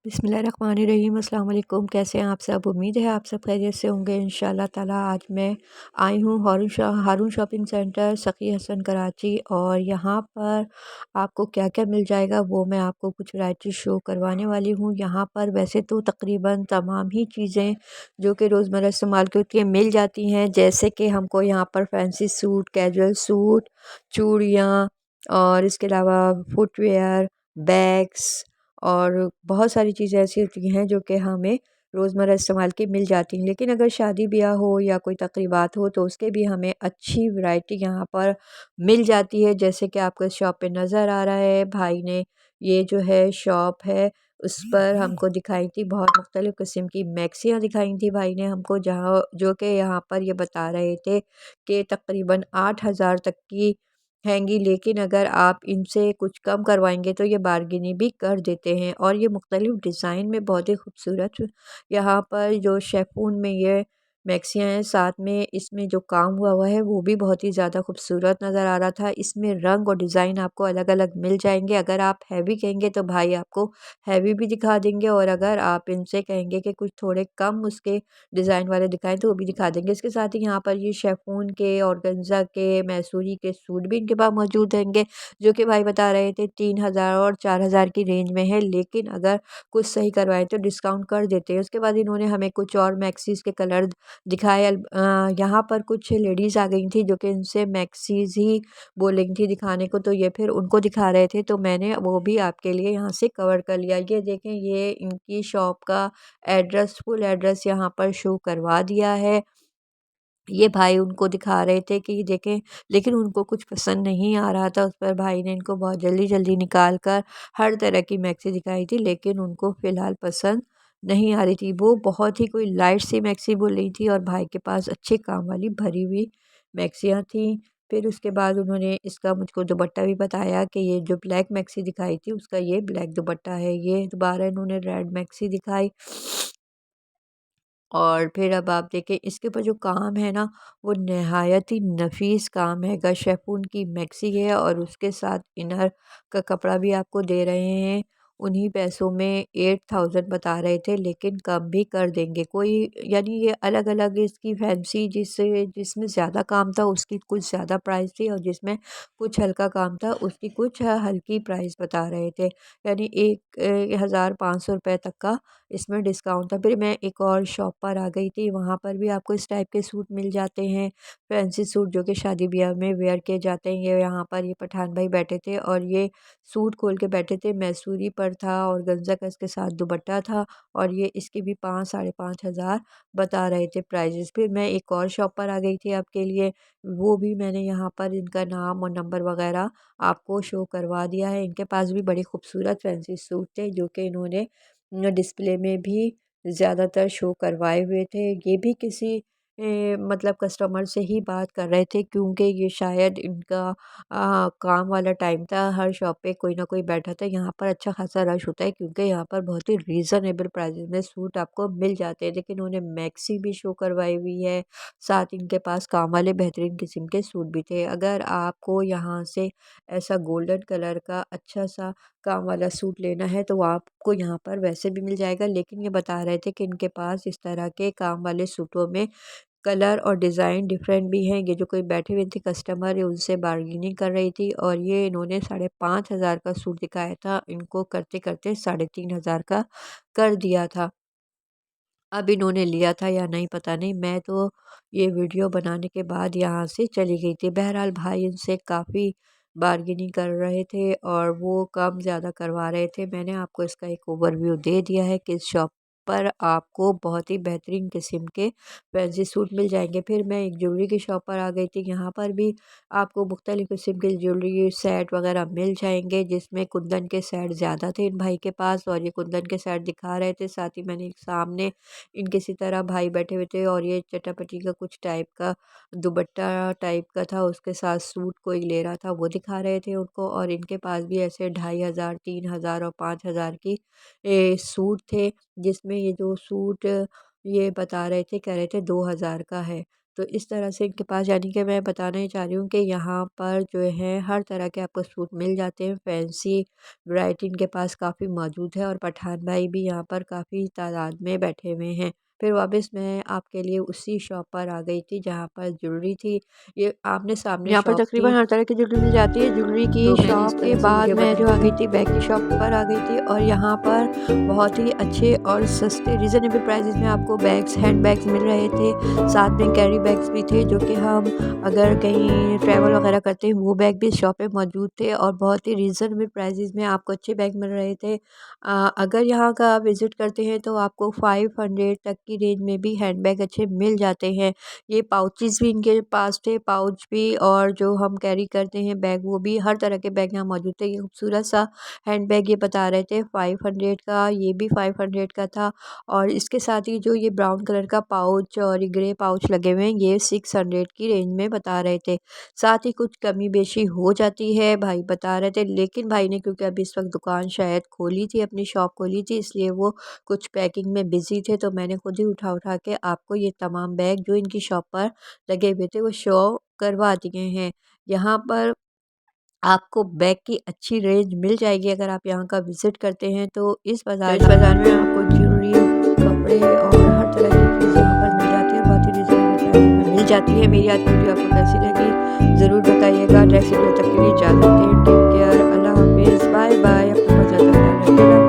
बिस्मिल्लाहिर्रहमानिर्रहीम। अस्सलाम वालेकुम। कैसे हैं आप सब? उम्मीद है आप सब खैरियत से होंगे इंशाल्लाह ताला। आज मैं आई हूँ हारून शॉपिंग सेंटर, सखी हसन, कराची। और यहाँ पर आपको क्या क्या मिल जाएगा वो मैं आपको कुछ वैरायटी शो करवाने वाली हूँ। यहाँ पर वैसे तो तकरीबन तमाम ही चीज़ें जो कि रोज़मर्रा इस्तेमाल के होती हैं मिल जाती हैं। जैसे कि हमको यहाँ पर फैंसी सूट, कैजुअल सूट, चूड़ियाँ और इसके अलावा फुटवियर, बैग्स और बहुत सारी चीज़ें ऐसी होती हैं जो कि हमें रोज़मर्रा इस्तेमाल की मिल जाती हैं। लेकिन अगर शादी ब्याह हो या कोई तकरीबात हो तो उसके भी हमें अच्छी वैरायटी यहाँ पर मिल जाती है। जैसे कि आपको शॉप पे नज़र आ रहा है, भाई ने ये जो है शॉप है उस पर हमको दिखाई थी बहुत मुख्तलिफ़ किस्म की मैक्सियाँ दिखाई थी भाई ने हमको, जहाँ जो कि यहाँ पर ये बता रहे थे कि तकरीबन 8,000 तक की हैंगी। लेकिन अगर आप इनसे कुछ कम करवाएंगे तो ये बारगेनिंग भी कर देते हैं। और ये मुख्तलिफ़ डिज़ाइन में बहुत ही खूबसूरत यहाँ पर जो शेफून में ये मैक्सियाँ हैं, साथ में इसमें जो काम हुआ हुआ है वो भी बहुत ही ज़्यादा खूबसूरत नज़र आ रहा था। इसमें रंग और डिज़ाइन आपको अलग अलग मिल जाएंगे। अगर आप हैवी कहेंगे तो भाई आपको हैवी भी दिखा देंगे, और अगर आप इनसे कहेंगे कि कुछ थोड़े कम उसके डिज़ाइन वाले दिखाएं तो वो भी दिखा देंगे। इसके साथ ही यहाँ पर ये शेफून के, ऑर्गेन्जा के, मैसूरी के सूट भी इनके पास मौजूद रहेंगे, जो कि भाई बता रहे थे 3,000 और 4,000 की रेंज में है। लेकिन अगर कुछ सही करवाएं तो डिस्काउंट कर देते हैं। उसके बाद इन्होंने हमें कुछ और मैक्सीज़ के कलर दिखाए। यहाँ पर कुछ लेडीज़ आ गई थी जो कि इनसे मैक्सीज़ ही बोल रही थी दिखाने को, तो ये फिर उनको दिखा रहे थे, तो मैंने वो भी आपके लिए यहाँ से कवर कर लिया। ये देखें, ये इनकी शॉप का एड्रेस, फुल एड्रेस यहाँ पर शो करवा दिया है। ये भाई उनको दिखा रहे थे कि ये देखें, लेकिन उनको कुछ पसंद नहीं आ रहा था। उस पर भाई ने इनको बहुत जल्दी जल्दी निकाल कर हर तरह की मैक्सी दिखाई थी, लेकिन उनको फ़िलहाल पसंद नहीं आ रही थी। वो बहुत ही कोई लाइट सी मैक्सी बोल रही थी, और भाई के पास अच्छे काम वाली भरी हुई मैक्सियाँ थी। फिर उसके बाद उन्होंने इसका मुझको दुपट्टा भी बताया कि ये जो ब्लैक मैक्सी दिखाई थी उसका ये ब्लैक दुपट्टा है। ये दोबारा इन्होंने रेड मैक्सी दिखाई। और फिर अब आप देखें इसके ऊपर जो काम है ना, वो नहायत ही नफीस काम है। शेफून की मैक्सी है और उसके साथ इनर का कपड़ा भी आपको दे रहे हैं। उन्हीं पैसों में 8,000 बता रहे थे, लेकिन कम भी कर देंगे। कोई यानी ये अलग अलग इसकी फैंसी, जिसमें ज़्यादा काम था उसकी कुछ ज़्यादा प्राइस थी, और जिसमें कुछ हल्का काम था उसकी कुछ हल्की प्राइस बता रहे थे। यानी 1,500 रुपये तक का इसमें डिस्काउंट था। फिर मैं एक और शॉप पर आ गई थी, वहाँ पर भी आपको इस टाइप के सूट मिल जाते हैं, फैंसी सूट जो कि शादी ब्याह में वेयर किए जाते हैं। ये यहाँ पर ये पठान भाई बैठे थे और ये सूट खोल के बैठे थे। मैसूरी पर था और गंजा का इसके साथ दुपट्टा था, और ये इसके भी 5 साढ़े 5 हज़ार बता रहे थे प्राइजेस। फिर मैं एक और शॉप पर आ गई थी आपके लिए, वो भी मैंने यहाँ पर इनका नाम और नंबर वगैरह आपको शो करवा दिया है। इनके पास भी बड़े खूबसूरत फैंसी सूट थे जो कि इन्होंने डिस्प्ले में भी ज़्यादातर शो करवाए हुए थे। ये भी किसी मतलब कस्टमर से ही बात कर रहे थे, क्योंकि ये शायद इनका काम वाला टाइम था। हर शॉप पे कोई ना कोई बैठा था। यहाँ पर अच्छा खासा रश होता है क्योंकि यहाँ पर बहुत ही रीज़नेबल प्राइसेस में सूट आपको मिल जाते हैं। लेकिन उन्हें मैक्सी भी शो करवाई हुई है, साथ इनके पास काम वाले बेहतरीन किस्म के सूट भी थे। अगर आपको यहाँ से ऐसा गोल्डन कलर का अच्छा सा काम वाला सूट लेना है तो वो आपको यहाँ पर वैसे भी मिल जाएगा। लेकिन ये बता रहे थे कि इनके पास इस तरह के काम वाले सूटों में कलर और डिज़ाइन डिफरेंट भी हैं। ये जो कोई बैठे हुए थे कस्टमर है उनसे बार्गेनिंग कर रही थी, और ये इन्होंने 5,500 का सूट दिखाया था, इनको करते करते 3,500 का कर दिया था। अब इन्होंने लिया था या नहीं पता नहीं, मैं तो ये वीडियो बनाने के बाद यहाँ से चली गई थी। बहरहाल भाई इनसे काफ़ी बार्गेनिंग कर रहे थे और वो कम ज़्यादा करवा रहे थे। मैंने आपको इसका एक ओवरव्यू दे दिया है कि इस शॉप पर आपको बहुत ही बेहतरीन किस्म के फैंसी सूट मिल जाएंगे। फिर मैं एक ज्वेलरी की शॉप पर आ गई थी। यहाँ पर भी आपको मुख्तलिफ़ किस्म के ज्वेलरी सेट वगैरह मिल जाएंगे, जिसमें कुंदन के सेट ज़्यादा थे इन भाई के पास, और ये कुंदन के सेट दिखा रहे थे। साथ ही मैंने एक सामने इन किसी तरह भाई बैठे हुए थे, और ये चटापटी का कुछ टाइप का दुपट्टा टाइप का था, उसके साथ सूट कोई ले रहा था वो दिखा रहे थे उनको। और इनके पास भी ऐसे 2,500, 3,000 और 5,000 की सूट थे, जिसमें ये जो सूट ये बता रहे थे, कह रहे थे 2,000 का है। तो इस तरह से इनके पास यानी कि मैं बताना ही चाह रही हूँ कि यहाँ पर जो है हर तरह के आपको सूट मिल जाते हैं। फैंसी वैरायटी इनके पास काफ़ी मौजूद है और पठान भाई भी यहाँ पर काफ़ी तादाद में बैठे हुए हैं। फिर वापस मैं आपके लिए उसी शॉप पर आ गई थी जहाँ पर ज्वेलरी थी। ये आमने-सामने यहाँ पर शॉप तकरीबन थी। हर तरह की ज्वेलरी मिल जाती है। ज्वेलरी की तो मैंने इस शॉप के तरह से बाद वीडियो मैं बनाई जो आ थी। गई थी बैग की शॉप पर आ गई थी और यहाँ पर बहुत ही अच्छे और सस्ते रीज़नेबल प्राइसेस में आपको बैग्स, हैंड बैग्स मिल रहे थे। साथ में कैरी बैग्स भी थे जो कि हम अगर कहीं ट्रैवल वगैरह करते हैं वो बैग भी शॉप पे मौजूद थे और बहुत ही रीज़नेबल प्राइसेस में आपको अच्छे बैग मिल रहे थे। अगर यहाँ का आप विज़िट करते हैं तो आपको 500 तक की रेंज में भी हैंड बैग अच्छे मिल जाते हैं। ये पाउचेज़ भी इनके पास थे, पाउच भी और जो हम कैरी करते हैं बैग वो भी हर तरह के बैग यहाँ मौजूद थे। ये खूबसूरत सा हैंड बैग ये बता रहे थे 500 का, ये भी 500 का था और इसके साथ ही जो ये ब्राउन कलर का पाउच और ये ग्रे पाउच लगे हुए हैं ये 600 की रेंज में बता रहे थे। साथ ही कुछ कमी बेशी हो जाती है भाई बता रहे थे, लेकिन भाई ने क्योंकि अभी इस वक्त दुकान शायद खोली थी, अपनी शॉप खोली थी, इसलिए वो कुछ पैकिंग में बिज़ी थे, तो मैंने खुद ही उठा के आपको ये तमाम बैग जो इनकी शॉप पर लगे हुए थे वो शो करवा दिए हैं। यहाँ पर आपको बैग की अच्छी रेंज मिल जाएगी अगर आप यहाँ का विज़िट करते हैं तो इस तो बाज़ार इस बाज़ार में आपको ज्वेलरी, कपड़े और हर तरह की चीज़ यहाँ पर मिल जाती है और बहुत ही रीज़नेबल प्राइस में मिल जाती है। मेरी आज की वीडियो आपको कैसी लगी ज़रूर बताइएगा। नेक्स्ट वीडियो तक के लिए इजाज़त दें। टेक केयर, अल्लाह हाफ़िज़, बाय बाय। अपना बहुत ज़्यादा ख्याल रखिएगा।